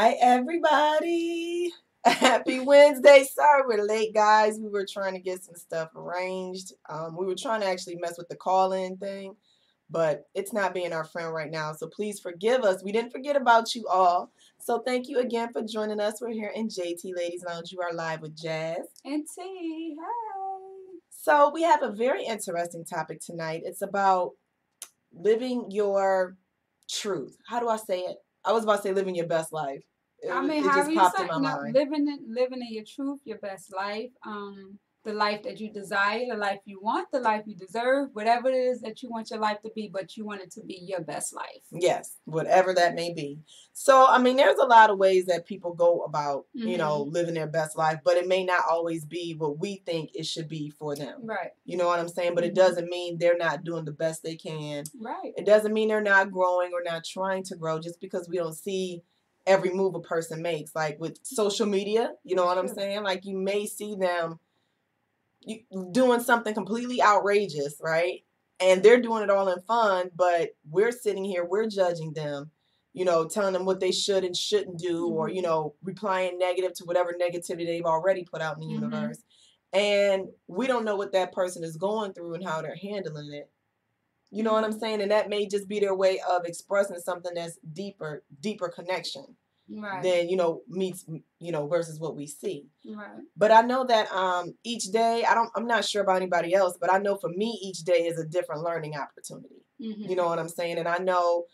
Hi, everybody. Happy Wednesday. Sorry we're late, guys. We were trying to get some stuff arranged. We were trying to actually mess with the call-in thing, but it's not being our friend right now. So please forgive us. We didn't forget about you all. So thank you again for joining us. We're here in JT Ladies Lounge. You are live with Jazz and T. Hi. So we have a very interesting topic tonight. It's about living your truth. How do I say it? I was about to say living your best life. It However just you popped say, in my no, mind. living in your truth, your best life, the life that you desire, the life you want, the life you deserve, whatever it is that you want your life to be, but you want it to be your best life. Yes, whatever that may be. So, I mean, there's a lot of ways that people go about, living their best life, but it may not always be what we think it should be for them. Right. You know what I'm saying? But it doesn't mean they're not doing the best they can. Right. It doesn't mean they're not growing or not trying to grow just because we don't see every move a person makes. Like with social media, you know what I'm saying? Like you may see them doing something completely outrageous, right? And they're doing it all in fun, but we're sitting here, we're judging them, telling them what they should and shouldn't do, or, replying negative to whatever negativity they've already put out in the universe. And we don't know what that person is going through and how they're handling it. You know what I'm saying? And that may just be their way of expressing something that's deeper connection. Right. Than meets versus what we see. Right. But I know that each day I'm not sure about anybody else, but I know for me each day is a different learning opportunity. You know what I'm saying? And I know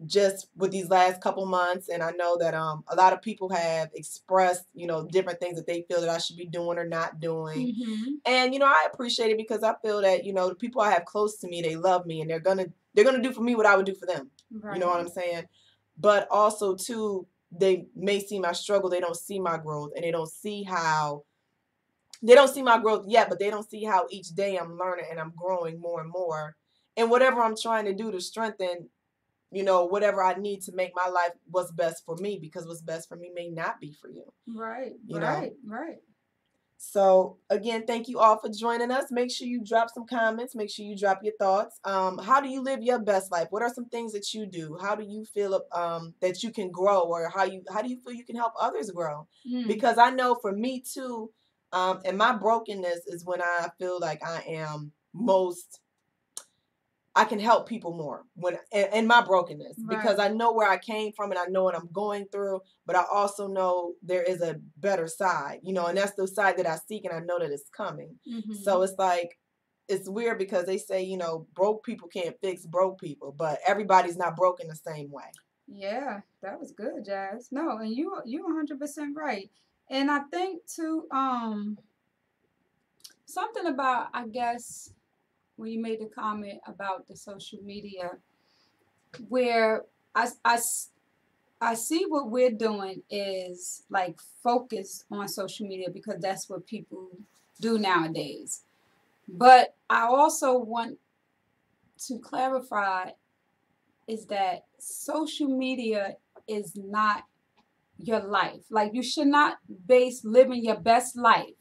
just with these last couple months, and I know that a lot of people have expressed different things that they feel that I should be doing or not doing. And I appreciate it because I feel that the people I have close to me, they love me, and they're gonna do for me what I would do for them. Right. You know what I'm saying? But also too, they may see my struggle, they don't see my growth, and they don't see my growth yet, but they don't see how each day I'm learning and I'm growing more and more. And whatever I'm trying to do to strengthen, whatever I need to make my life what's best for me, because what's best for me may not be for you. Right. Right. So again, thank you all for joining us. Make sure you drop some comments. Make sure you drop your thoughts. How do you live your best life? What are some things that you do? How do you feel that you can grow, or how do you feel you can help others grow? Because I know for me too, and my brokenness is when I feel like I can help people more when in my brokenness, because I know where I came from and I know what I'm going through, but I also know there is a better side, and that's the side that I seek, and I know that it's coming. So it's like, it's weird because they say, broke people can't fix broke people, but everybody's not broken the same way. Yeah, that was good, Jazz. No, and you 100% right. And I think too, something about, I guess, when you made the comment about the social media, where I see what we're doing is like focused on social media because that's what people do nowadays. But I also want to clarify is that social media is not your life. Like you should not base living your best life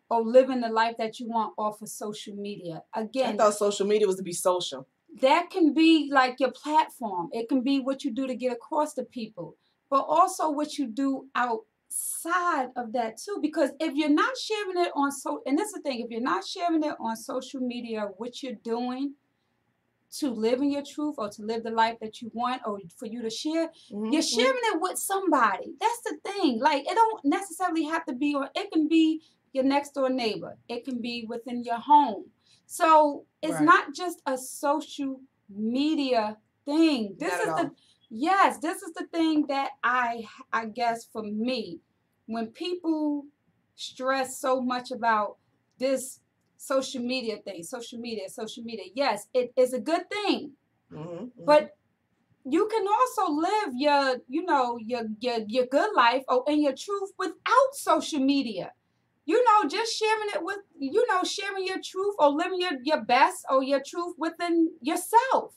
or living the life that you want off of social media. Again, I thought social media was to be social. That can be like your platform. It can be what you do to get across to people, but also what you do outside of that too. Because if you're not sharing it on and that's the thing, if you're not sharing it on social media, what you're doing to live in your truth or to live the life that you want or for you to share, you're sharing it with somebody. That's the thing. Like it don't necessarily have to be, or it can be your next door neighbor. It can be within your home. So it's not just a social media thing. This is the thing that I guess for me, when people stress so much about this social media thing, social media, yes, it is a good thing. But you can also live your good life or in your truth without social media. Just sharing it with, sharing your truth or living your best or your truth within yourself,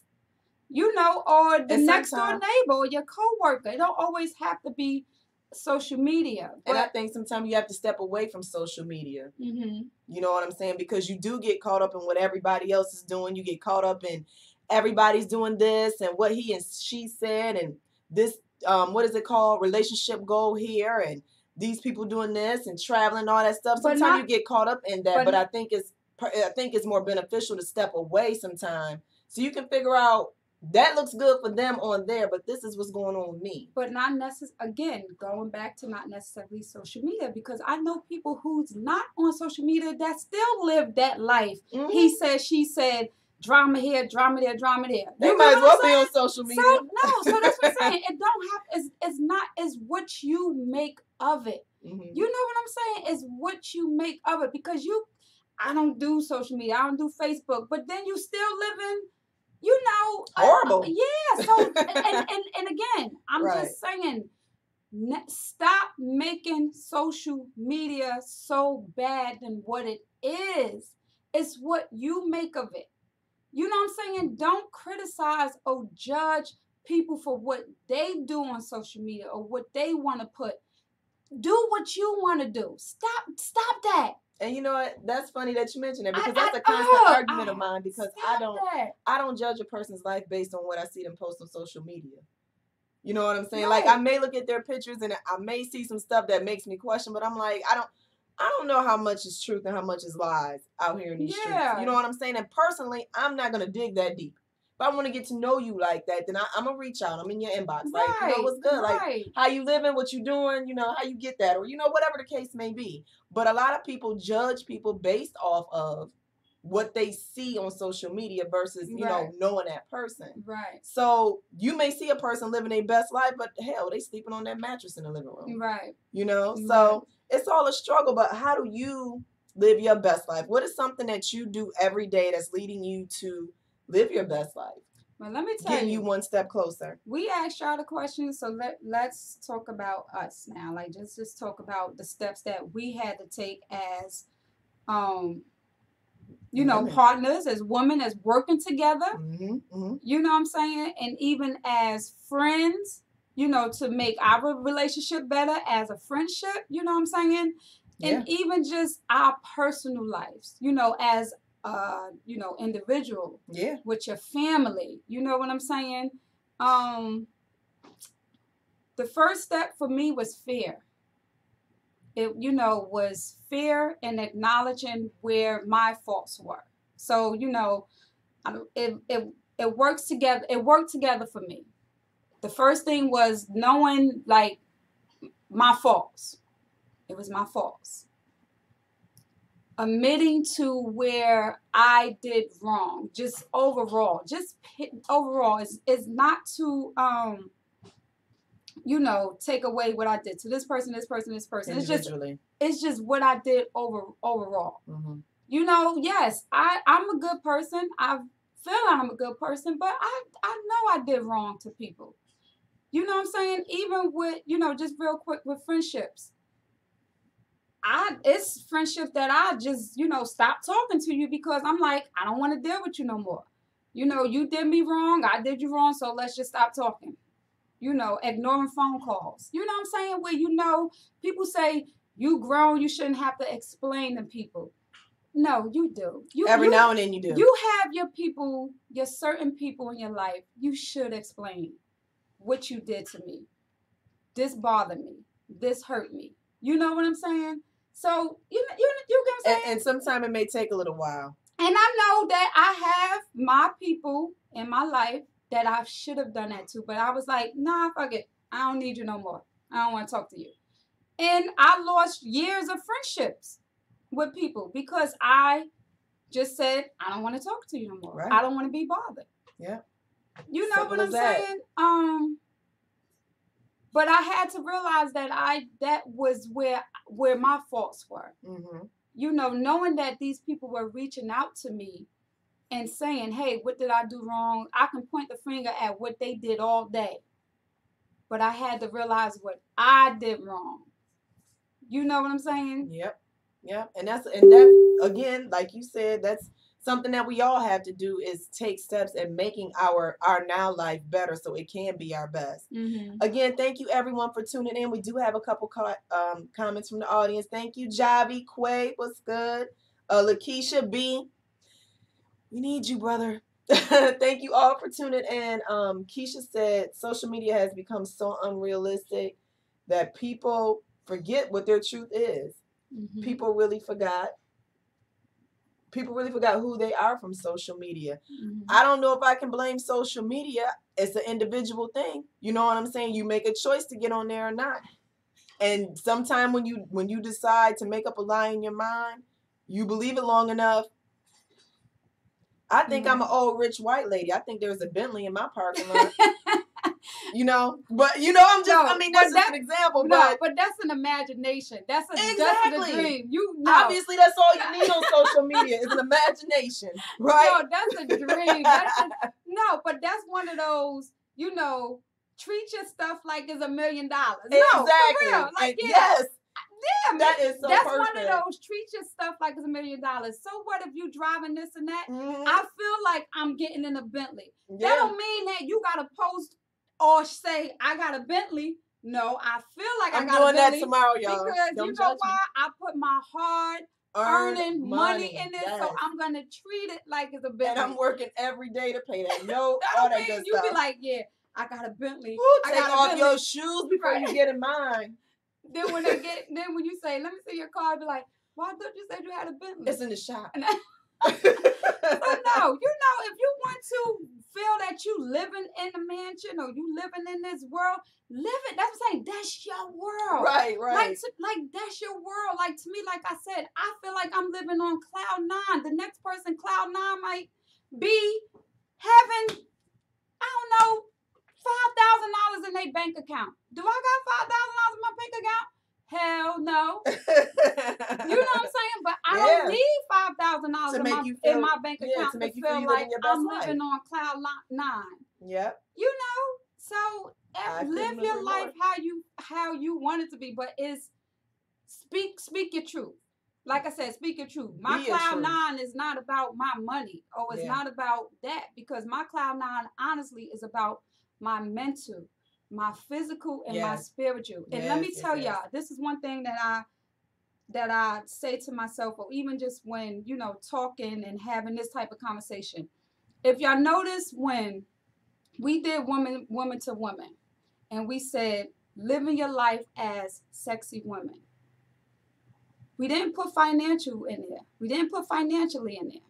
or the next door neighbor or your coworker. It don't always have to be social media. And I think sometimes you have to step away from social media. You know what I'm saying? Because you do get caught up in what everybody else is doing. You get caught up in everybody's doing this and what he and she said and this what is it called? Relationship goal here, and these people doing this and traveling, all that stuff. Sometimes you get caught up in that, but I think it's more beneficial to step away sometime so you can figure out that looks good for them on there, but this is what's going on with me. But not necessarily, again, going back to not necessarily social media, because I know people who's not on social media that still live that life. Mm-hmm. He said, she said, drama here, drama there, drama there. They might as well be on social media. So that's what I'm saying. It don't have, it's what you make of it. Mm-hmm. You know what I'm saying? It's what you make of it, because I don't do social media. I don't do Facebook, but then you still living, you know, horrible. Yeah. So and again, I'm just saying, stop making social media so bad than what it is. It's what you make of it. You know what I'm saying? Don't criticize or judge people for what they do on social media or what they want to put. Do what you want to do. Stop that. And you know what? That's funny that you mentioned that, because that's a constant argument of mine, because I don't judge a person's life based on what I see them post on social media. You know what I'm saying? Right. Like, I may look at their pictures and I may see some stuff that makes me question, but I'm like, I don't know how much is truth and how much is lies out here in these streets. You know what I'm saying? And personally, I'm not going to dig that deep. If I want to get to know you like that, then I'm going to reach out. I'm in your inbox. Like, you know, what's good? Like, how you living, what you doing, you know, how you get that, or, you know, whatever the case may be. But a lot of people judge people based off of what they see on social media versus, you know, knowing that person. Right. So you may see a person living their best life, but hell, they sleeping on that mattress in the living room. Right. You know, so it's all a struggle, but how do you live your best life? What is something that you do every day that's leading you to live your best life? Well, let me tell you. Getting you one step closer. We asked y'all the questions, so let's talk about us now. Like, just talk about the steps that we had to take as, you know, partners, as women, as working together. Mm-hmm, mm-hmm. You know what I'm saying? And even as friends, you know, to make our relationship better as a friendship, you know what I'm saying? Yeah. And even just our personal lives, you know, as you know, individual, with your family, you know what I'm saying? The first step for me was fear. It, you know, was fear and acknowledging where my faults were. So, you know, it works together. It worked together for me. The first thing was knowing, like, my faults. It was my faults. Admitting to where I did wrong, just overall is not to you know, take away what I did to this person. It's just what I did overall. Mm-hmm. You know, yes, I'm a good person. I feel like I'm a good person, but I know I did wrong to people. You know what I'm saying? Even with, you know, just real quick with friendships. It's friendship that I just, you know, stop talking to you because I'm like, I don't want to deal with you no more. You know, you did me wrong, I did you wrong, so let's just stop talking. You know, ignoring phone calls. You know what I'm saying? Where, you know, people say, you grown, you shouldn't have to explain to people. No, you do. Every now and then you do. You have your people, your certain people in your life, you should explain what you did to me. This bothered me. This hurt me. You know what I'm saying? So, you get what I'm saying? And sometimes it may take a little while. And I know that I have my people in my life that I should have done that to. But I was like, nah, fuck it. I don't need you no more. I don't want to talk to you. And I lost years of friendships with people because I just said, I don't want to talk to you no more. Right. I don't want to be bothered. Yeah. You know what I'm saying? But I had to realize that was where my faults were. Mm-hmm. You know, knowing that these people were reaching out to me and saying, hey, what did I do wrong? I can point the finger at what they did all day. But I had to realize what I did wrong. You know what I'm saying? Yep. And that again, like you said, that's something that we all have to do, is take steps in making our now life better so it can be our best. Mm-hmm. Again, thank you everyone for tuning in. We do have a couple comments from the audience. Thank you, Javi, Quay, what's good? Lakeisha B, we need you, brother. Thank you all for tuning in. Keisha said social media has become so unrealistic that people forget what their truth is. Mm-hmm. People really forgot who they are from social media. Mm-hmm. I don't know if I can blame social media. It's an individual thing. You know what I'm saying? You make a choice to get on there or not. And sometime when you decide to make up a lie in your mind, you believe it long enough. I think I'm an old rich white lady. I think there's a Bentley in my parking lot. But that's just an example. But that's an imagination. That's a dream. Obviously, that's all you need on social media is an imagination, right? No, that's a dream. But that's one of those, treat your stuff like it's $1 million. Exactly. No, for real. Yes. Damn, that is so that's perfect. One of those, treat your stuff like it's $1 million. So what if you driving this and that? Mm-hmm. I feel like I'm getting in a Bentley. Yeah. That don't mean that you gotta post or say I got a Bentley. No, I feel like I got a Bentley. I'm doing that tomorrow, y'all. Because don't you know why? I put my hard earning money in it, yes. so I'm gonna treat it like it's a Bentley. And I'm working every day to pay that note. That all don't that mean good you stuff. be like, yeah, I got a Bentley. Take off your shoes before you get in mine. Then when you say, let me see your car, I'd be like, why don't you say you had a Bentley? It's in the shop. So no, if you want to feel that you living in a mansion or you living in this world, live it. That's what I'm saying. That's your world. Right. Like that's your world. Like to me, like I said, I feel like I'm living on cloud 9. The next person, cloud 9, might be having, I don't know, $5,000 in their bank account. Do I got $5,000 in my bank account? Hell no. You know what I'm saying? But I don't need $5,000 in my bank account to feel like I'm living on cloud 9. Yep. So live your life how you want it to be, but speak your truth. Like I said, speak your truth. My cloud 9 is not about my money, or it's not about that, because my cloud 9 honestly is about my mental, my physical, and my spiritual. And let me tell y'all, this is one thing that I say to myself, or even just when, talking and having this type of conversation. If y'all notice, when we did woman to woman, and we said, living your life as sexy women, we didn't put financial in there. We didn't put financially in there.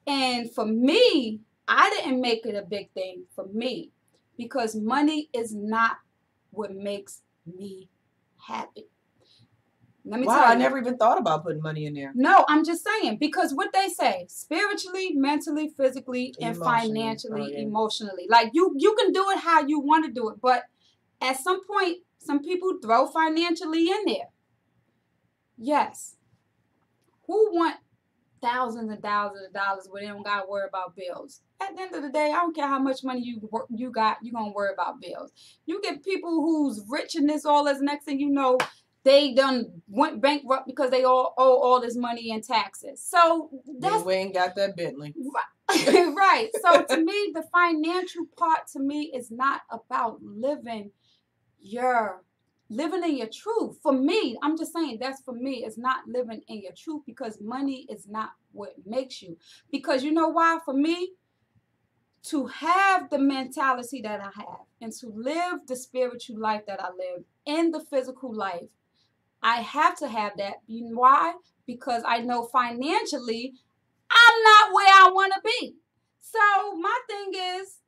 And for me, I didn't make it a big thing for me, because money is not what makes me happy. Let me tell you. I never even thought about putting money in there. No, I'm just saying, because what they say, spiritually, mentally, physically, and financially, emotionally. Like you can do it how you want to do it, but at some point, some people throw financially in there. Yes. Who want thousands and thousands of dollars where they don't got to worry about bills? At the end of the day, I don't care how much money you got, you're going to worry about bills. You get people who's rich in this, all this, next thing you know, they done went bankrupt because they all owe all this money in taxes. So that's... We ain't got that Bentley. Right. So to me, the financial part to me is not about living in your truth. For me, I'm just saying, that's for me. It's not living in your truth, because money is not what makes you. Because you know why? For me, to have the mentality that I have and to live the spiritual life that I live in the physical life, I have to have that. Why? Because I know financially I'm not where I want to be. So my thing is,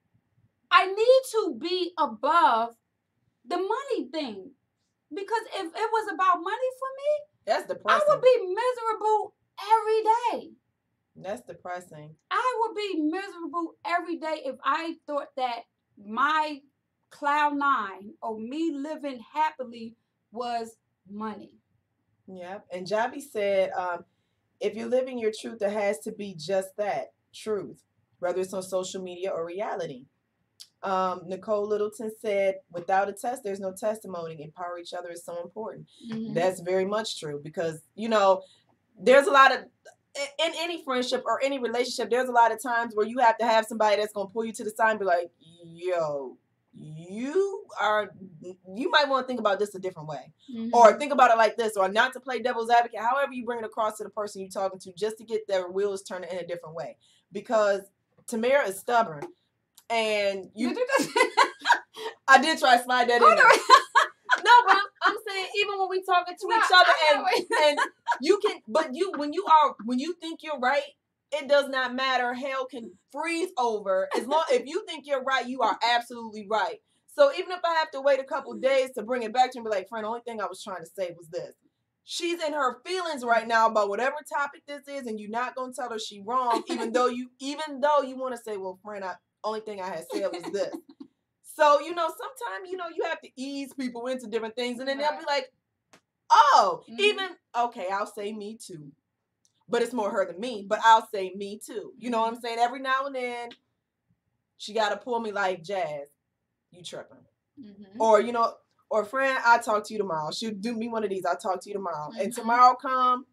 I need to be above the money thing. Because if it was about money for me, that's depressing. I would be miserable every day. That's depressing. I would be miserable every day if I thought that my cloud 9 or me living happily was money. Yeah. And Javi said, if you're living your truth, there has to be just that, truth, whether it's on social media or reality. Nicole Littleton said, without a test, there's no testimony. Empower each other is so important. Mm-hmm. That's very much true, because, there's a lot of, in any friendship or any relationship, there's a lot of times where you have to have somebody that's going to pull you to the side and be like, yo, you might want to think about this a different way, or think about it like this, or not to play devil's advocate, however you bring it across to the person you're talking to, just to get their wheels turning in a different way. Because Tamara is stubborn. And You you, do this? I did try to slide that in there. No, but I'm saying even when we talking to each other and you can, but when you think you're right, it does not matter. Hell can freeze over as long if you think you're right, you are absolutely right. So even if I have to wait a couple days to bring it back to you and be like, friend, the only thing I was trying to say was this. She's in her feelings right now about whatever topic this is, and you're not gonna tell her she wrong, even though you want to say, well, friend, only thing I had said was this. So, sometimes, you have to ease people into different things. And then they'll be like, oh, okay, I'll say me too. But it's more her than me. But I'll say me too. You know what I'm saying? Every now and then, she got to pull me like, Jazz, you tripping. Or friend, I'll talk to you tomorrow. She'll do me one of these. I'll talk to you tomorrow. And tomorrow come,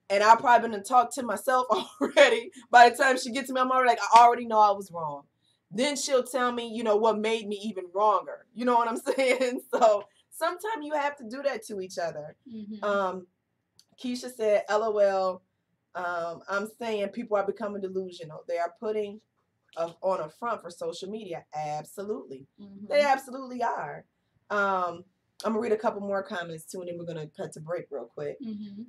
and I've probably been to talk to myself already. By the time she gets to me, I'm already like, I already know I was wrong. Then she'll tell me, what made me even wronger. You know what I'm saying? So sometimes you have to do that to each other. Keisha said, LOL, I'm saying people are becoming delusional. They are putting on a front for social media. Absolutely. They absolutely are. I'm going to read a couple more comments too, and then we're going to cut to break real quick.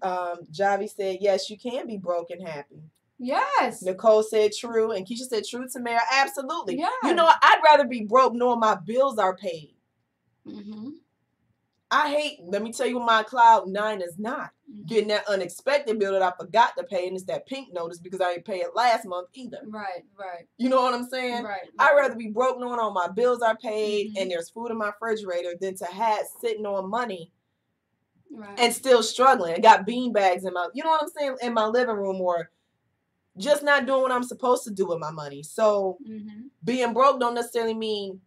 Javi said, yes, you can be broke and happy. Yes. Nicole said true, and Keisha said true. Tamara, absolutely. Yes. I'd rather be broke knowing my bills are paid. I hate, let me tell you what my cloud 9 is not. Getting that unexpected bill that I forgot to pay, and it's that pink notice because I didn't pay it last month either. Right. You know what I'm saying? Right. I'd rather be broke knowing all my bills are paid and there's food in my refrigerator than to have sitting on money and still struggling. I got bean bags in my, you know what I'm saying, in my living room, or just not doing what I'm supposed to do with my money. So being broke don't necessarily mean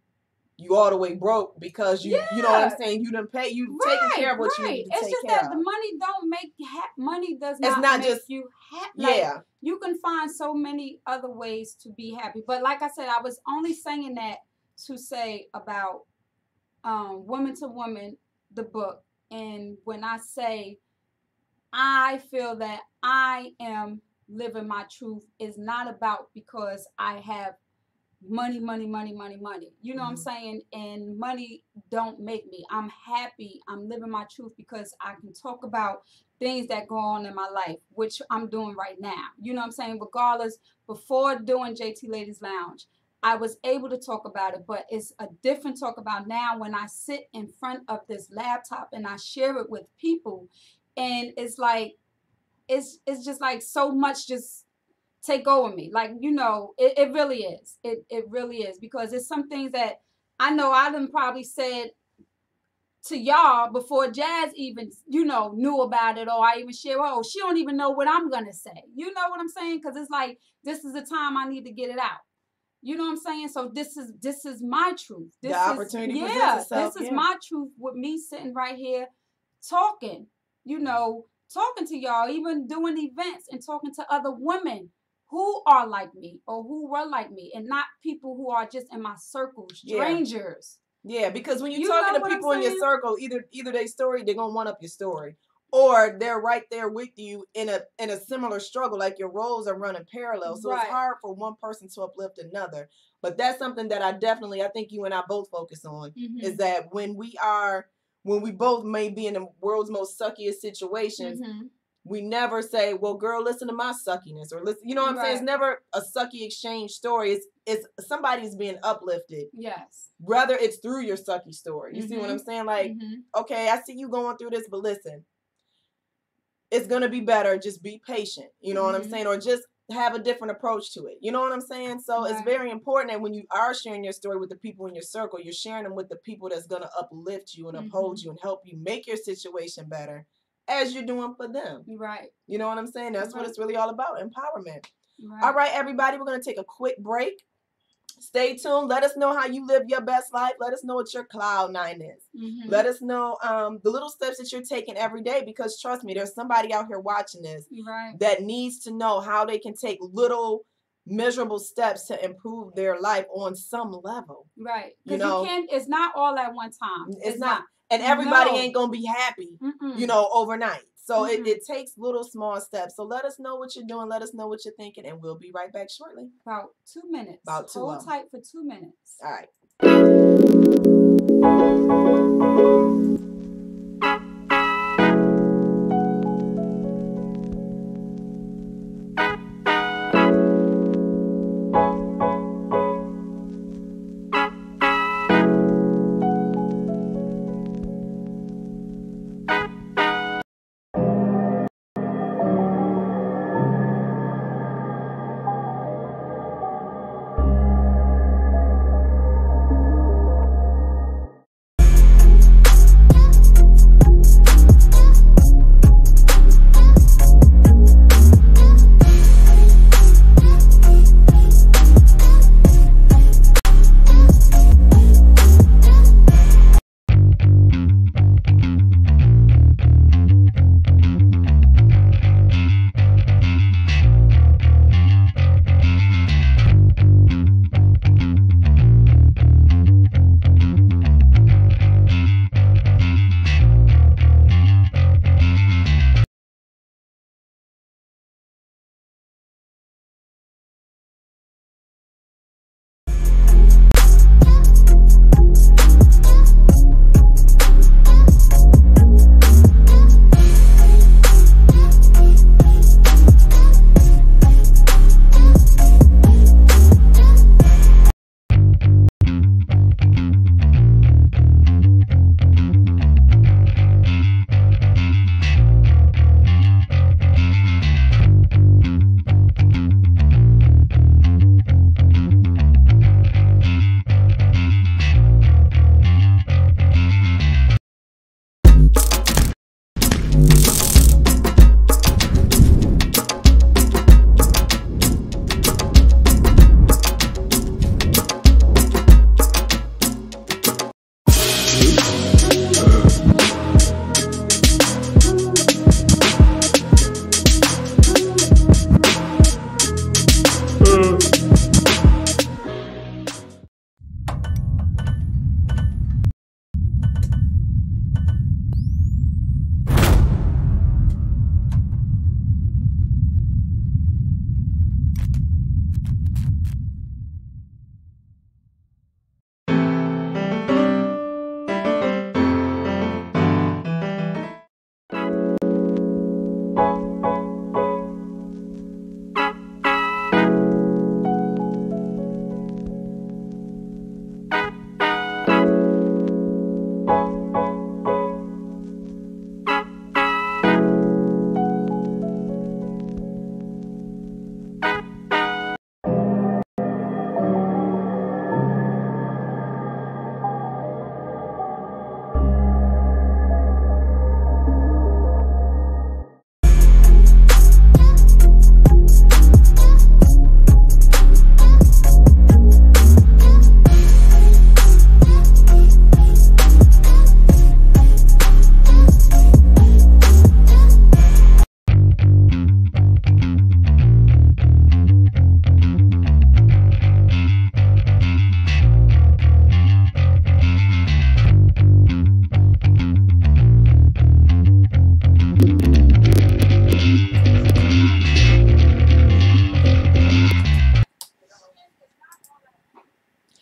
you all the way broke because you know what I'm saying, you done pay, you taking care of what you need to take care of. It's just that the money don't make money does not make just, you happy. You can find so many other ways to be happy. But like I said, I was only saying that to say about Woman to Woman, the book. And when I say I feel that I am living my truth, is not about because I have money. You know what I'm saying? And money don't make me. I'm happy. I'm living my truth because I can talk about things that go on in my life, which I'm doing right now. You know what I'm saying? Regardless, before doing JT Ladies Lounge, I was able to talk about it, but it's a different talk about now when I sit in front of this laptop and I share it with people. And it's like, it's just like so much just take over me. Like, it really is. It really is, because it's some things that I know I done probably said to y'all before Jazz even, knew about it, or I even share, she don't even know what I'm going to say. You know what I'm saying? Because it's like, this is the time I need to get it out. You know what I'm saying? So this is my truth. This opportunity presents itself. This is my truth with me sitting right here talking, talking to y'all, even doing events and talking to other women who are like me or who were like me, and not people who are just in my circle, strangers. Yeah, because when you're talking to people in your circle, either their story, they're gonna one up your story, or they're right there with you in a similar struggle, like your roles are running parallel. So it's hard for one person to uplift another. But that's something that I think you and I both focus on, is that when we both may be in the world's most suckiest situations, we never say, well, girl, listen to my suckiness, or listen, you know what I'm saying? It's never a sucky exchange story. It's somebody's being uplifted. Yes. Rather, it's through your sucky story. You see what I'm saying? Like, okay, I see you going through this, but listen, it's going to be better. Just be patient. You know what I'm saying? Or just have a different approach to it. You know what I'm saying? So it's very important that when you are sharing your story with the people in your circle, you're sharing them with the people that's going to uplift you and uphold you and help you make your situation better, as you're doing for them. Right. You know what I'm saying? That's what it's really all about, empowerment. Right. All right, everybody, we're going to take a quick break. Stay tuned. Let us know how you live your best life. Let us know what your cloud 9 is. Let us know the little steps that you're taking every day, because trust me, there's somebody out here watching this that needs to know how they can take little measurable steps to improve their life on some level. Right. Because it's not all at one time. It's not. And everybody ain't going to be happy, overnight. So it takes little small steps. So let us know what you're doing. Let us know what you're thinking, and we'll be right back shortly. About 2 minutes. About 2 Hold tight for 2 minutes. All right.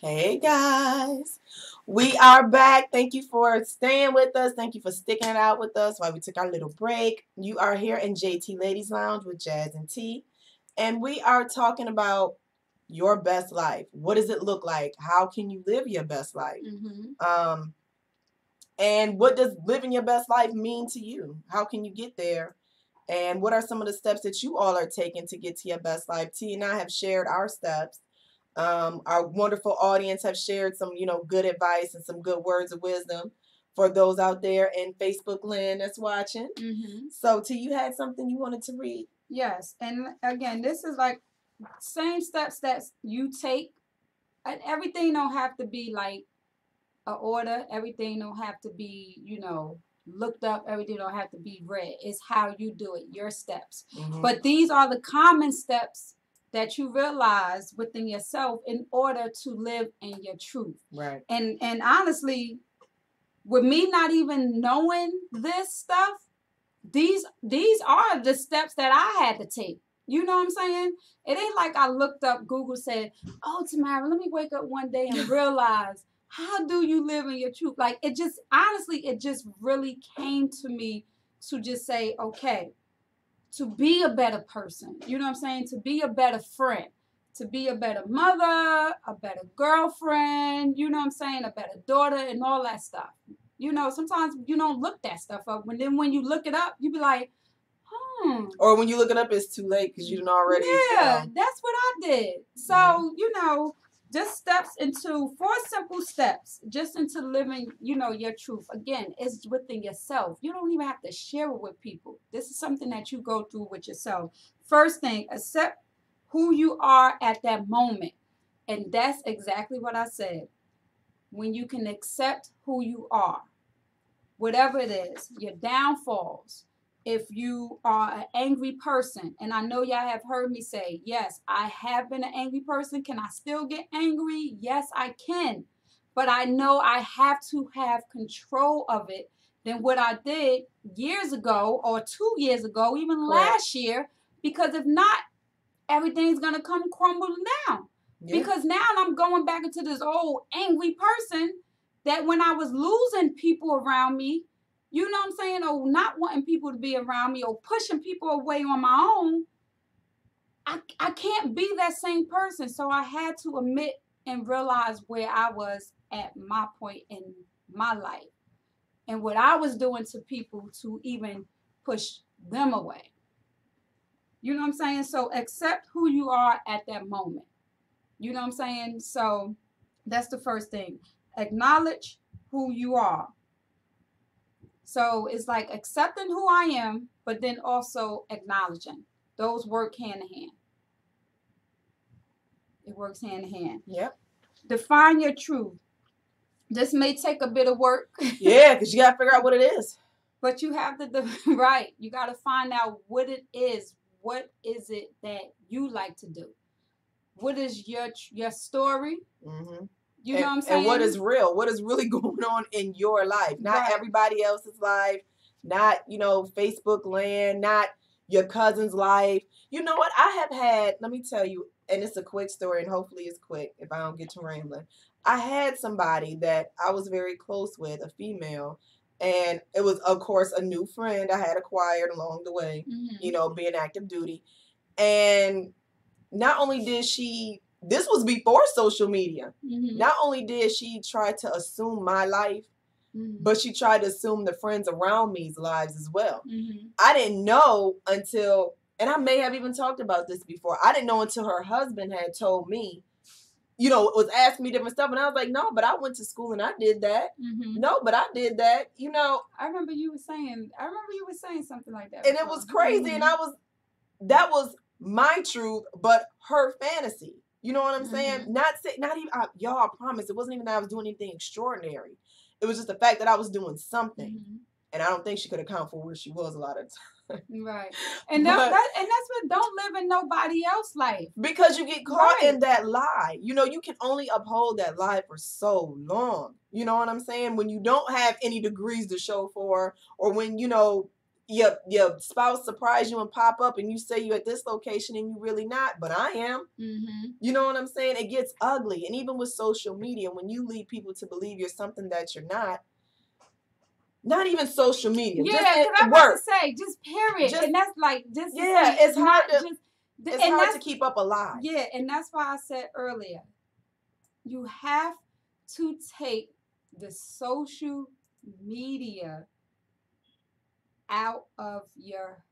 Hey guys, we are back. Thank you for staying with us. Thank you for sticking it out with us while we took our little break. You are here in JT Ladies Lounge with Jazz and T, and we are talking about your best life. What does it look like? How can you live your best life? And what does living your best life mean to you? How can you get there? And what are some of the steps that you all are taking to get to your best life? T and I have shared our steps. Our wonderful audience have shared some, good advice and some good words of wisdom for those out there in Facebook land that's watching. So, T, you had something you wanted to read? Yes. And again, this is like same steps that you take. And everything don't have to be like a order. Everything don't have to be, looked up. Everything don't have to be read. It's how you do it, your steps. But these are the common steps that you realize within yourself in order to live in your truth. Right. And honestly, with me not even knowing this stuff, these are the steps that I had to take. You know what I'm saying? It ain't like I looked up, Google said, oh, Tamara, let me wake up one day and realize, how do you live in your truth? Like, it just, honestly, it just really came to me to just say, okay, to be a better person. You know what I'm saying? To be a better friend, to be a better mother, a better girlfriend, you know what I'm saying? A better daughter and all that stuff. You know, sometimes you don't look that stuff up. When you look it up, you be like, or when you look it up, it's too late because you done already. Yeah, that's what I did. So, you know, just steps into 4 simple steps, just into living, you know, your truth. Again, it's within yourself. You don't even have to share it with people. This is something that you go through with yourself. First thing, accept who you are at that moment. And that's exactly what I said. When you can accept who you are, whatever it is, your downfalls. If you are an angry person, and I know y'all have heard me say, yes, I have been an angry person. Can I still get angry? Yes, I can. But I know I have to have control of it than what I did years ago or 2 years ago, even last year, because if not, everything's going to come crumbling down. Yeah. Because now I'm going back into this old angry person that when I was losing people around me, you know what I'm saying, or not wanting people to be around me or pushing people away on my own, I can't be that same person. So I had to admit and realize where I was at my point in my life and what I was doing to people to even push them away. You know what I'm saying? So accept who you are at that moment. You know what I'm saying? So that's the first thing. Acknowledge who you are. So it's like accepting who I am, but then also acknowledging. Those work hand in hand. It works hand in hand. Yep. Define your truth. This may take a bit of work. Yeah, because you got to figure out what it is. But you have to, right. You got to find out what it is. What is it that you like to do? What is your story? Mm-hmm. You know what I'm saying? And what is real? What is really going on in your life? Not everybody else's life. Not, you know, Facebook land. Not your cousin's life. You know what? I have had, let me tell you, and it's a quick story, and hopefully it's quick if I don't get to rambling. I had somebody that I was very close with, a female, and it was, of course, a new friend I had acquired along the way, you know, being active duty. And not only did she, this was before social media, not only did she try to assume my life, but she tried to assume the friends around me's lives as well. I didn't know until, and I may have even talked about this before, I didn't know until her husband had told me, you know, was asking me different stuff. And I was like, no, but I went to school and I did that. No, but I did that. You know. I remember you were saying something like that. And it was crazy. And that was my truth, but her fantasy. You know what I'm saying? Not even, y'all, I promise, it wasn't even that I was doing anything extraordinary. It was just the fact that I was doing something. And I don't think she could account for where she was a lot of times. Right. And that's what, don't live in nobody else's life. Because you get caught in that lie. You know, you can only uphold that lie for so long. You know what I'm saying? When you don't have any degrees to show for, or when, you know, your spouse surprise you and pop up and you say you're at this location and you really not, but I am. You know what I'm saying? It gets ugly. And even with social media, when you lead people to believe you're something that you're not even social media. Yeah, because I'm about to say, just period. And that's like, just it's hard to keep up a lie. Yeah, and that's why I said earlier, you have to take the social media out of your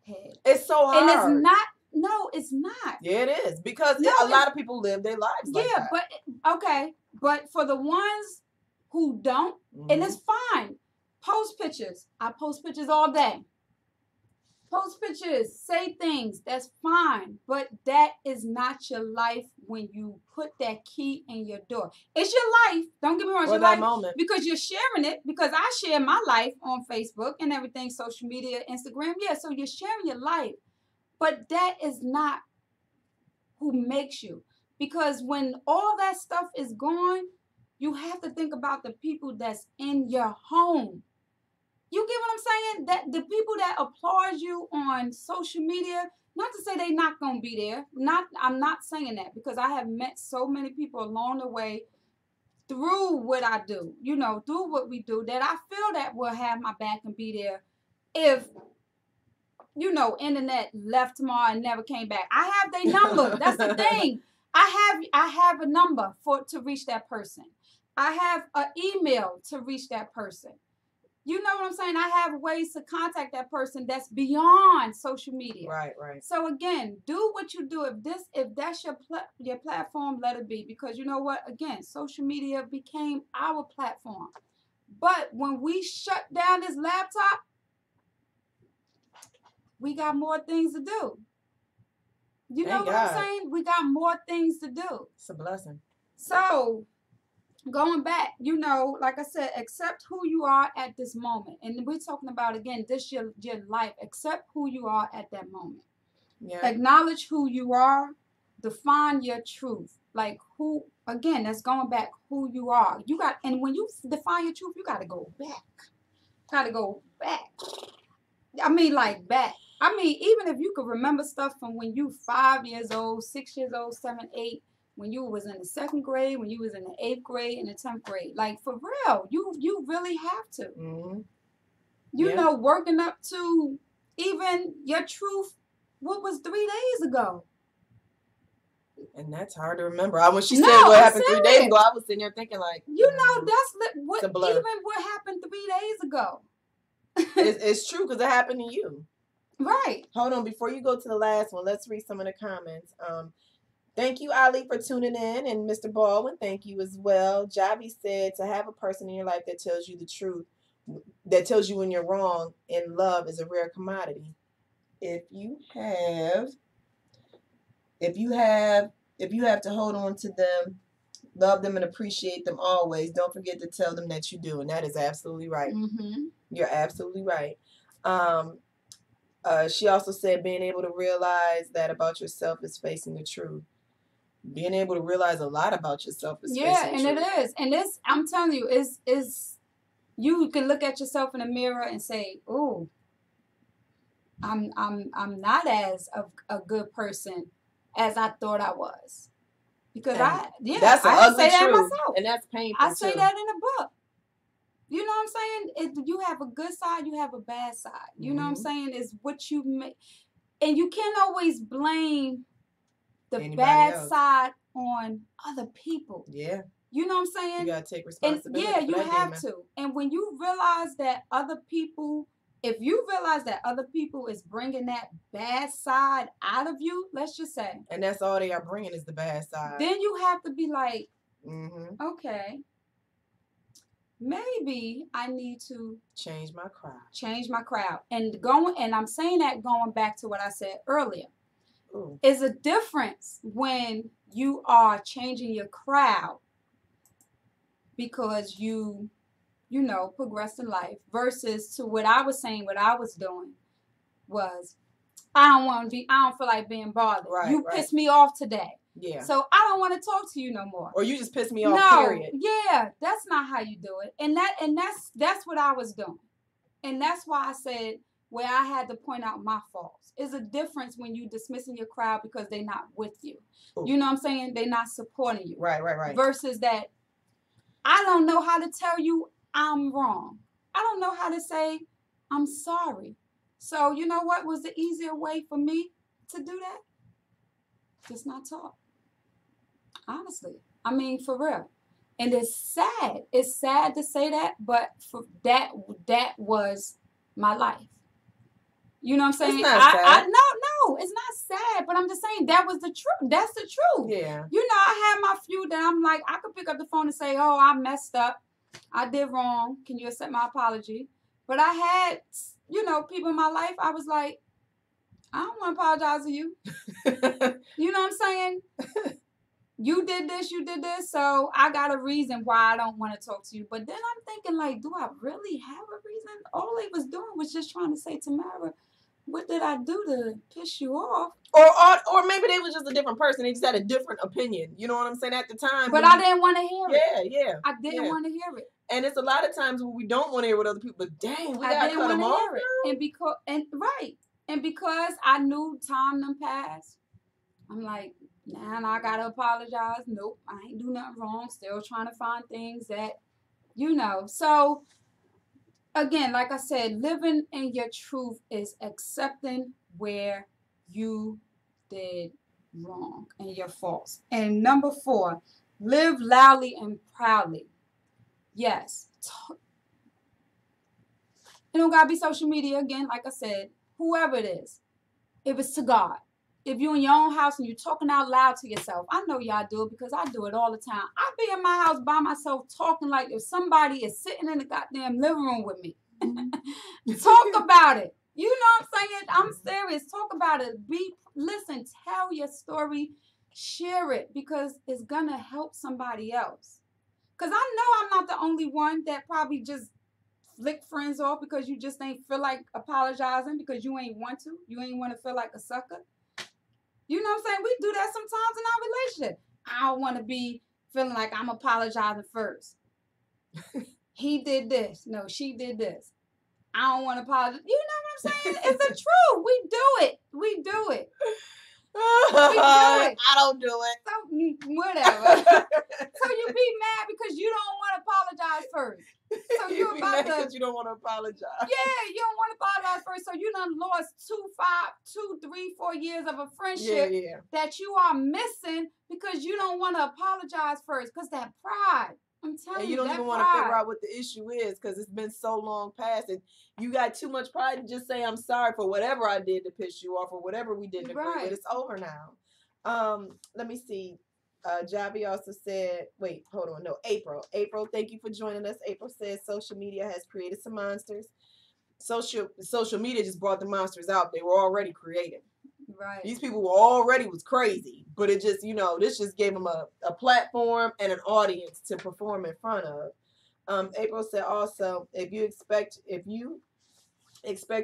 head. It's so hard. And it's not. No, it's not. Yeah, it is. Because a lot of people live their lives like that. But for the ones who don't, and it's fine. Post pictures. I post pictures all day. Post pictures. Say things. That's fine. But that is not your life when you put that key in your door. It's your life. Don't get me wrong. It's your life. Moment. Because you're sharing it. Because I share my life on Facebook and everything. Social media, Instagram. Yeah, so you're sharing your life. But that is not who makes you. Because when all that stuff is gone, you have to think about the people that's in your home. You get what I'm saying? That the people that applaud you on social media, not to say they're not gonna be there. I'm not saying that, because I have met so many people along the way through what I do, through what we do, that I feel that will have my back and be there if internet left tomorrow and never came back. I have their number. That's the thing. I have a number to reach that person. I have an email to reach that person. You know what I'm saying? I have ways to contact that person that's beyond social media. Right, right. So again, do what you do. If that's your platform, let it be. Because you know what? Again, social media became our platform. But when we shut down this laptop, we got more things to do. You know what I'm saying? We got more things to do. It's a blessing. So going back, like I said, accept who you are at this moment. And we're talking about, again, this your life. Accept who you are at that moment. Yeah. Acknowledge who you are. Define your truth. Like who, again, that's going back, who you are. And when you define your truth, you got to go back. I mean, like back. I mean, even if you could remember stuff from when you 5 years old, 6 years old, 7, 8, when you was in the 2nd grade, when you was in the 8th grade, and the 10th grade. Like, for real, you really have to. Mm-hmm. Working up to even your truth, what was 3 days ago? And that's hard to remember. When she said what happened 3 days ago, I was sitting there thinking like, that's what even what happened 3 days ago. It's true, because it happened to you. Right. Hold on, before you go to the last one, let's read some of the comments. Thank you, Ali, for tuning in, and Mr. Baldwin, thank you as well. Javi said, to have a person in your life that tells you the truth, that tells you when you're wrong in love, is a rare commodity. If you have to hold on to them, love them and appreciate them always, don't forget to tell them that you do. And that is absolutely right. Mm-hmm. You're absolutely right. She also said being able to realize that about yourself is facing the truth. Being able to realize a lot about yourself is facing the truth. Yeah, and it is. And this, I'm telling you, is you can look at yourself in the mirror and say, "Oh, I'm not as a good person as I thought I was." Because that's an ugly truth, myself. And that's painful. I say that in the book. You know what I'm saying? You have a good side, you have a bad side. You know what I'm saying? Is what you make. And you can't always blame the bad side on other people. Yeah. You know what I'm saying? You got to take responsibility. And you have to. And when you realize that if you realize that other people is bringing that bad side out of you, let's just say. And that's all they are bringing is the bad side. Then you have to be like, okay. Maybe I need to change my crowd. And I'm saying that going back to what I said earlier. Ooh. Is a difference when you are changing your crowd because you progress in life versus to what I was saying, what I was doing was I don't feel like being bothered. You pissed me off today. Yeah. So I don't want to talk to you no more. Or you just pissed me off, period. Yeah, that's not how you do it. And that's what I was doing. And that's why I said where I had to point out my faults. Is a difference when you dismissing your crowd because they're not with you. Ooh. You know what I'm saying? They're not supporting you. Right. Versus that I don't know how to tell you I'm wrong. I don't know how to say I'm sorry. So you know what was the easier way for me to do that? Just not talk. Honestly. I mean, for real. And it's sad. It's sad to say that, but for that was my life. You know what I'm saying? It's not sad. No, it's not sad. But I'm just saying that was the truth. That's the truth. Yeah. You know, I had my few that I'm like, I could pick up the phone and say, oh, I messed up. I did wrong. Can you accept my apology? But I had, people in my life, I was like, I don't want to apologize to you. You know what I'm saying? You did this, so I got a reason why I don't want to talk to you. But then I'm thinking, like, do I really have a reason? All they was doing was just trying to say, Tamara, what did I do to piss you off? Or maybe they was just a different person. They just had a different opinion. You know what I'm saying? At the time. But I didn't want to hear it. Yeah. I didn't want to hear it. And it's a lot of times when we don't want to hear what other people, but dang, we gotta cut them off. And because I knew time done passed, I'm like, nah, I gotta apologize. Nope, I ain't do nothing wrong. Still trying to find things that, So again, like I said, living in your truth is accepting where you did wrong and your faults. And number 4, live loudly and proudly. Yes. It don't gotta be social media again, like I said, whoever it is. If it's to God. If you're in your own house and you're talking out loud to yourself, I know y'all do it because I do it all the time. I be in my house by myself talking like if somebody is sitting in the goddamn living room with me. Talk about it. You know what I'm saying? I'm serious. Talk about it. Listen, tell your story, share it because it's gonna help somebody else. Because I know I'm not the only one that probably just flick friends off because you just ain't feel like apologizing because you ain't want to. You ain't want to feel like a sucker. You know what I'm saying? We do that sometimes in our relationship. I don't want to be feeling like I'm apologizing first. He did this. No, she did this. I don't want to apologize. You know what I'm saying? It's the truth. We do it. We do it. I don't do it. So, whatever. So you be mad because you don't want to apologize first. So you be mad because you don't want to apologize. Yeah, you don't want to apologize first. So you done lost 2, 3, 4 years of a friendship that you are missing because you don't want to apologize first. Because that pride. I'm telling you, and you don't even want to figure out what the issue is because it's been so long past and you got too much pride to just say I'm sorry for whatever I did to piss you off or whatever we didn't agree with. It's over now. Let me see. Javi also said, wait, hold on. No, April, thank you for joining us. April says social media has created some monsters. Social media just brought the monsters out. They were already created. Right. These people were already was crazy, but it just, this just gave them a platform and an audience to perform in front of. April said also, if you expect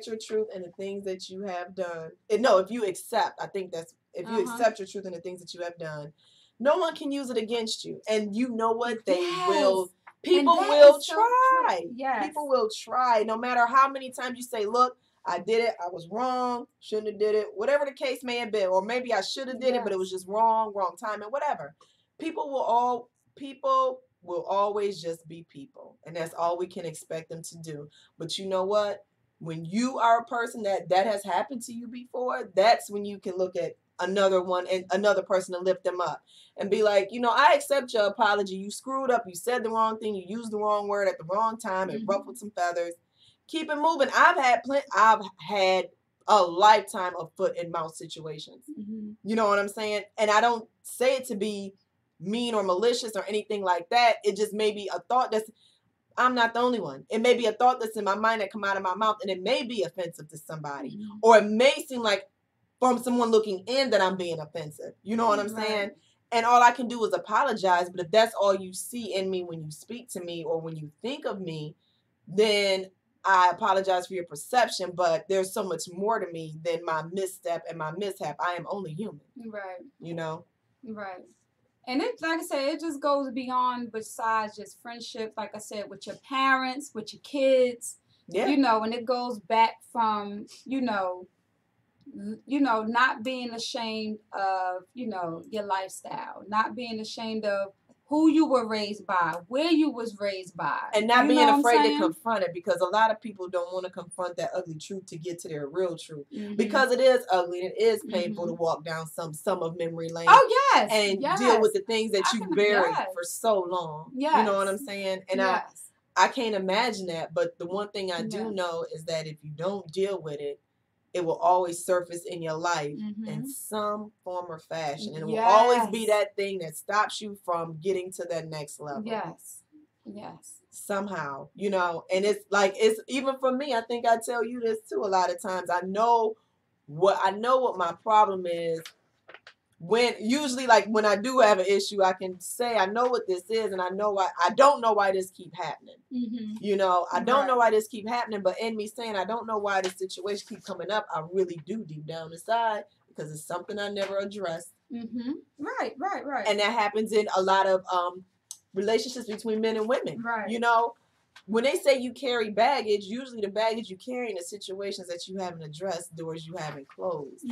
your truth and the things that you have done, if you accept, I think that's, if you accept your truth and the things that you have done, no one can use it against you. And you know what? They will. People will try. Yes. People will try. No matter how many times you say, look, I did it. I was wrong. Shouldn't have did it. Whatever the case may have been. Or maybe I should have did it, but it was just wrong time and whatever. People will always just be people. And that's all we can expect them to do. But you know what? When you are a person that has happened to you before, that's when you can look at another one and another person to lift them up and be like, I accept your apology. You screwed up. You said the wrong thing. You used the wrong word at the wrong time and ruffled some feathers. Keep it moving. I've had a lifetime of foot and mouth situations. Mm-hmm. You know what I'm saying? And I don't say it to be mean or malicious or anything like that. It just may be a thought I'm not the only one. It may be a thought that's in my mind that come out of my mouth and it may be offensive to somebody. Mm-hmm. Or it may seem like from someone looking in that I'm being offensive. You know what I'm saying? And all I can do is apologize. But if that's all you see in me when you speak to me or when you think of me, then I apologize for your perception, but there's so much more to me than my misstep and my mishap. I am only human. Right. Right. And it, like I said, it just goes beyond besides just friendship, like I said, with your parents, with your kids, and it goes back from, not being ashamed of, your lifestyle, not being ashamed of who you were raised by, where you was raised by. And not being afraid to confront it because a lot of people don't want to confront that ugly truth to get to their real truth. Mm-hmm. Because it is ugly and it is painful to walk down some of memory lane. Oh, yes. And deal with the things that you buried for so long. Yes. You know what I'm saying? And I can't imagine that. But the one thing I do know is that if you don't deal with it, it will always surface in your life in some form or fashion. And it will always be that thing that stops you from getting to that next level. Yes. Somehow, and it's even for me, I think I tell you this too a lot of times. I know what my problem is when usually like when I do have an issue, I can say I know what this is, and I know why. I don't know why this keep happening. You know, I don't know why this keep happening, but in me saying I don't know why this situation keep coming up, I really do deep down inside because it's something I never addressed. Right. And that happens in a lot of relationships between men and women. Right. You know, when they say you carry baggage, usually the baggage you carry in the situations that you haven't addressed, doors you haven't closed.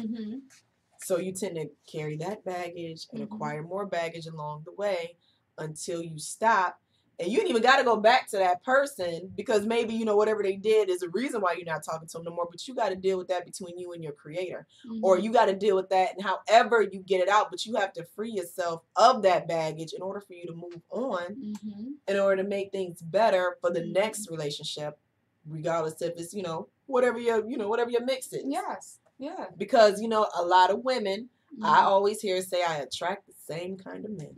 So you tend to carry that baggage and acquire more baggage along the way until you stop. And you ain't even got to go back to that person because maybe, you know, whatever they did is a reason why you're not talking to them no more. But you got to deal with that between you and your creator. Or you got to deal with that and however you get it out. But you have to free yourself of that baggage in order for you to move on, in order to make things better for the next relationship, regardless if it's, you know, whatever your mix is. Yes. Yeah. Because, you know, a lot of women, I always hear say I attract the same kind of men.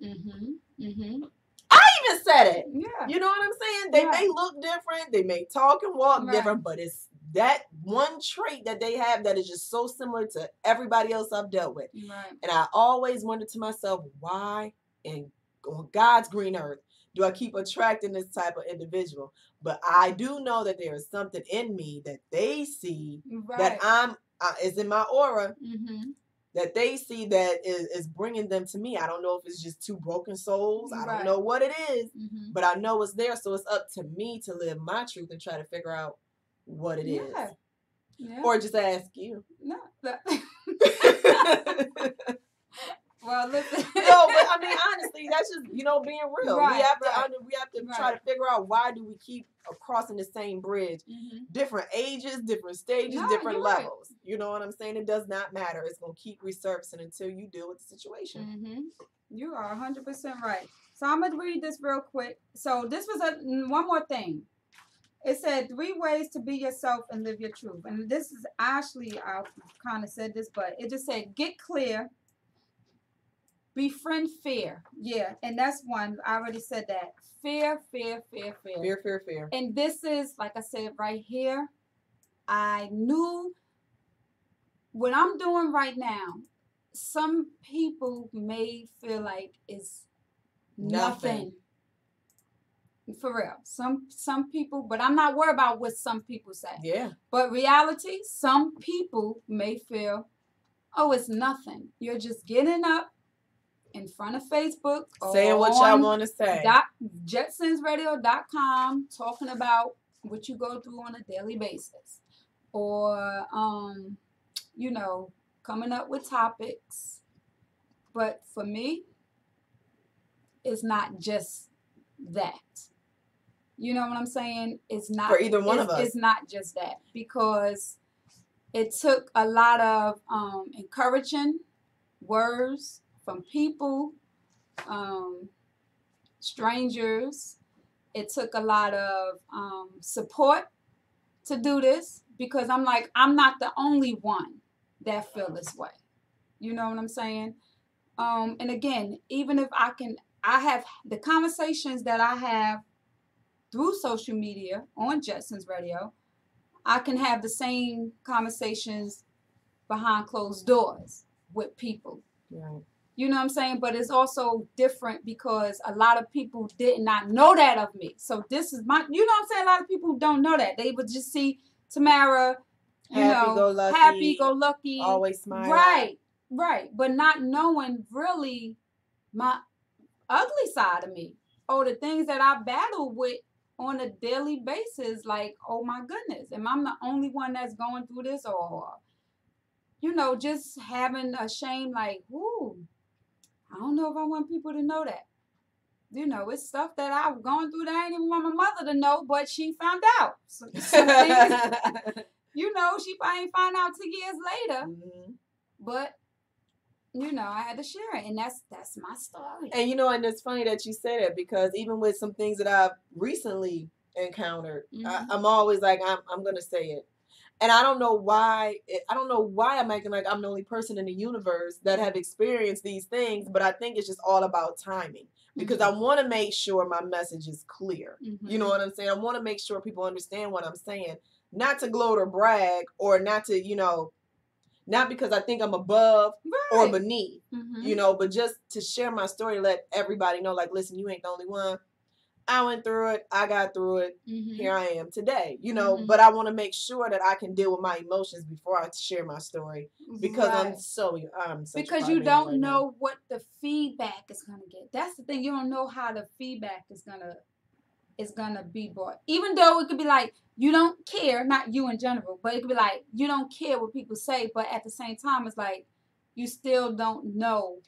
I even said it. Yeah. You know what I'm saying? They may look different. They may talk and walk different, but it's that one trait that they have that is just so similar to everybody else I've dealt with. Right. And I always wonder to myself, why on God's green earth do I keep attracting this type of individual? But I do know that there is something in me that they see that is in my aura that they see that is bringing them to me. I don't know if it's just two broken souls. I don't know what it is, but I know it's there. So it's up to me to live my truth and try to figure out what it is. Yeah. Or just ask you. No. Well, listen. No, but I mean, honestly, that's just, you know, being real. Right, we have to try to figure out why do we keep crossing the same bridge. Different ages, different stages, different levels. Right. You know what I'm saying? It does not matter. It's going to keep resurfacing until you deal with the situation. You are 100% right. So I'm going to read this real quick. So this was one more thing. It said 3 ways to be yourself and live your truth. And this is actually, I kind of said this, but it just said, get clear. Befriend fear. Yeah, and that's one. I already said that. Fear. Fear. And this is, like I said, right here. I knew what I'm doing right now, some people may feel like it's nothing. For real. Some people, but I'm not worried about what some people say. Yeah. But reality, some people may feel, oh, it's nothing. You're just getting up in front of Facebook, saying what y'all want to say, jetsonsradio.com, talking about what you go through on a daily basis, or you know, coming up with topics. But for me, it's not just that. You know what I'm saying? It's not for either one of us. It's not just that, because it took a lot of encouraging words from people, strangers. It took a lot of support to do this, because I'm like, I'm not the only one that feel this way. You know what I'm saying? And again, even if I have the conversations that I have through social media on Jetsons Radio, I can have the same conversations behind closed doors with people. Right. You know what I'm saying? But it's also different because a lot of people did not know that of me. So this is my, you know what I'm saying? A lot of people don't know that. They would just see Tamara, happy-go-lucky. Always smiling. Right. But not knowing really my ugly side of me, or the things that I battle with on a daily basis. Like, oh my goodness, am I the only one that's going through this? Or, you know, just having a shame, like, ooh, I don't know if I want people to know that. You know, it's stuff that I've gone through that I didn't even want my mother to know, but she found out. Some things, you know, she probably ain't find out 2 years later. Mm-hmm. But, you know, I had to share it, and that's my story. And, you know, and it's funny that you say that, because even with some things that I've recently encountered, mm-hmm. I'm always like, I'm going to say it. And I don't know why I'm acting like I'm the only person in the universe that have experienced these things, but I think it's just all about timing, because mm-hmm. I want to make sure my message is clear. Mm-hmm. You know what I'm saying? I want to make sure people understand what I'm saying, not to gloat or brag, or not to, you know, Not because I think I'm above or Right. beneath, Mhm. you know, but just to share my story, let everybody know, like, listen, you ain't the only one. I went through it. I got through it. Here I am today, you know, but I want to make sure that I can deal with my emotions before I share my story because Right. I'm such Because a you crybaby don't right now. know what the feedback is gonna get. That's the thing. You don't know how the feedback is gonna be brought. Even though it could be like you don't care, not you in general, but it could be like you don't care what people say, but at the same time, it's like you still don't know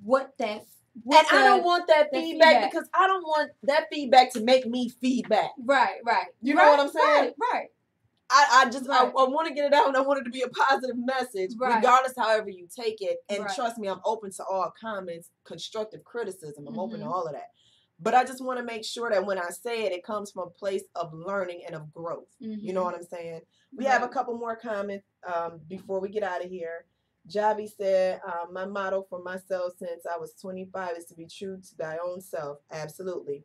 what that. And I don't want that feedback because I don't want that feedback to make me feedback. Right. You know what I'm saying? Right. I want to get it out, and I want it to be a positive message, regardless however you take it. And trust me, I'm open to all comments, constructive criticism. I'm open to all of that. But I just want to make sure that when I say it, it comes from a place of learning and of growth. You know what I'm saying? We have a couple more comments before we get out of here. Javi said, my motto for myself since I was 25 is to be true to thy own self. Absolutely.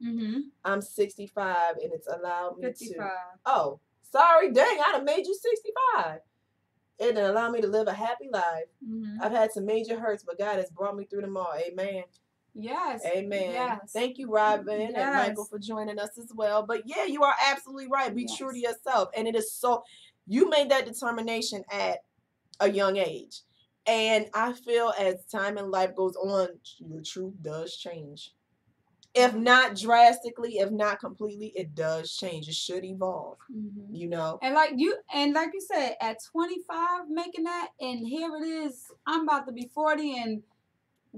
I'm 65 and it's allowed me 55. to. Oh, sorry. Dang, I done made you 65. It done allowed me to live a happy life. I've had some major hurts, but God has brought me through them all. Amen. Yes. Amen. Yes. Thank you, Robin and Michael, for joining us as well. But yeah, you are absolutely right. Be true to yourself. And it is so, you made that determination at a young age. And I feel as time in life goes on, your truth does change. If not drastically, if not completely, it does change. It should evolve. You know? And like you said, at 25 making that, and here it is, I'm about to be 40, and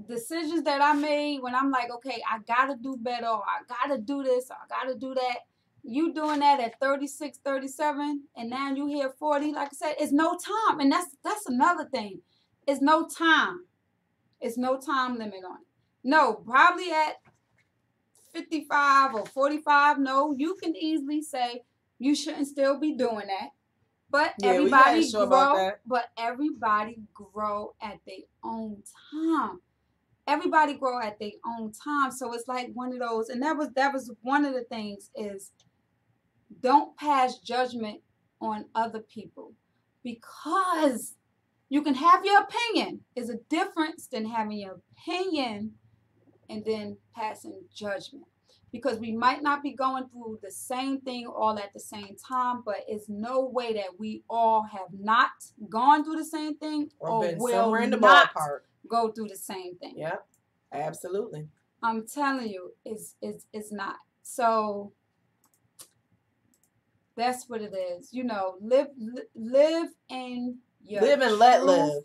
decisions that I made when I'm like, okay, I gotta do better, or I gotta do this, or I gotta do that. You doing that at 36, 37, and now you here 40, like I said, it's no time. And that's another thing. It's no time. It's no time limit on it. No, probably at 55 or 45, no, you can easily say you shouldn't still be doing that. But everybody grow. But everybody grow at their own time. Everybody grow at their own time. So it's like one of those, and that was one of the things is don't pass judgment on other people, because you can have your opinion. Is a difference than having your opinion and then passing judgment. Because we might not be going through the same thing all at the same time, but it's no way that we all have not gone through the same thing or been will somewhere in the not ballpark. Go through the same thing. Yeah, absolutely. I'm telling you, it's not. So that's what it is. You know, live in your live and let live.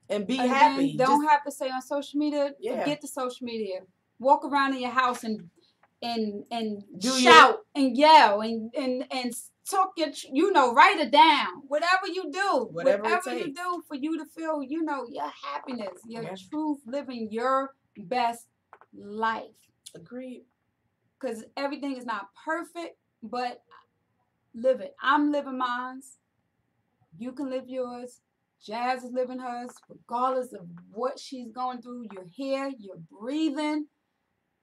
And be happy. Don't have to say on social media. Forget the social media. Walk around in your house and shout and yell and talk your, write it down. Whatever you do, whatever you do for you to feel, your happiness, your truth, living your best life. Agreed. Because everything is not perfect, but live it. I'm living mine. You can live yours. Jazz is living hers, regardless of what she's going through. You're here, you're breathing.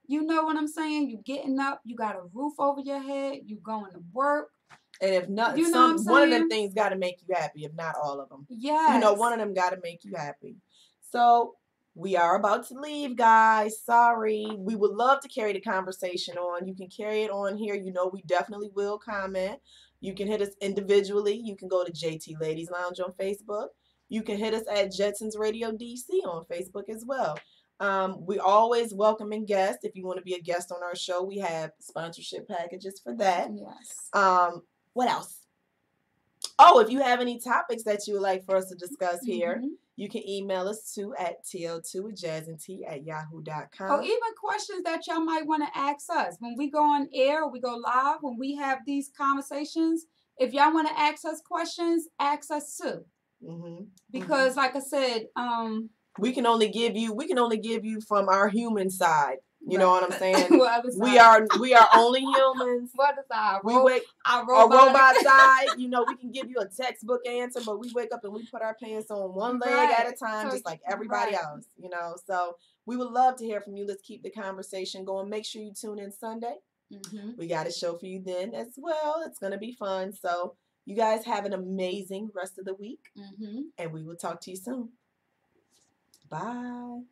You know what I'm saying? You're getting up, you got a roof over your head, you going to work. And if not, one of them things got to make you happy, if not all of them. Yeah. One of them got to make you happy. So we are about to leave, guys. Sorry. We would love to carry the conversation on. You can carry it on here. We definitely will comment. You can hit us individually. You can go to JT Ladies Lounge on Facebook. You can hit us at Jetsons Radio DC on Facebook as well. We always welcoming guests. If you want to be a guest on our show, we have sponsorship packages for that. Yes. What else? Oh, if you have any topics that you would like for us to discuss here, you can email us at tl2@jazzandtea@yahoo.com. Or even questions that y'all might want to ask us. When we go on air, or we go live, when we have these conversations, if y'all want to ask us questions, ask us too. Because like I said, we can only give you from our human side. You know what I'm saying? we are only humans. What is our robot side? We can give you a textbook answer, but we wake up and we put our pants on one leg at a time, just like everybody else. So we would love to hear from you. Let's keep the conversation going. Make sure you tune in Sunday. We got a show for you then as well. It's gonna be fun. So You guys have an amazing rest of the week, Mm-hmm. and we will talk to you soon. Bye.